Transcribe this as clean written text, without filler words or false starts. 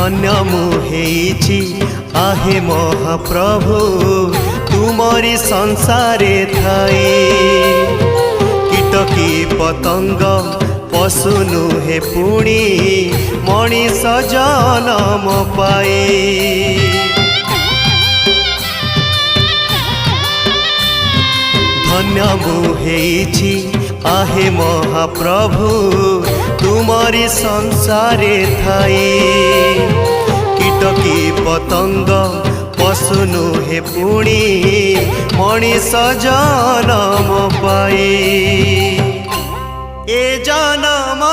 धन्य मुहेछि आहे महाप्रभु तुमरी संसारे थाई। कीटकी पतंग पशु नुहे पुणी मनीष जन्म पाए। धन्य मुहेछि आहे महाप्रभु तुमरी संसारे थाई। कीटकी पतंग पशु नुहे पुणी मनीष जन्म पाए। ए जन्म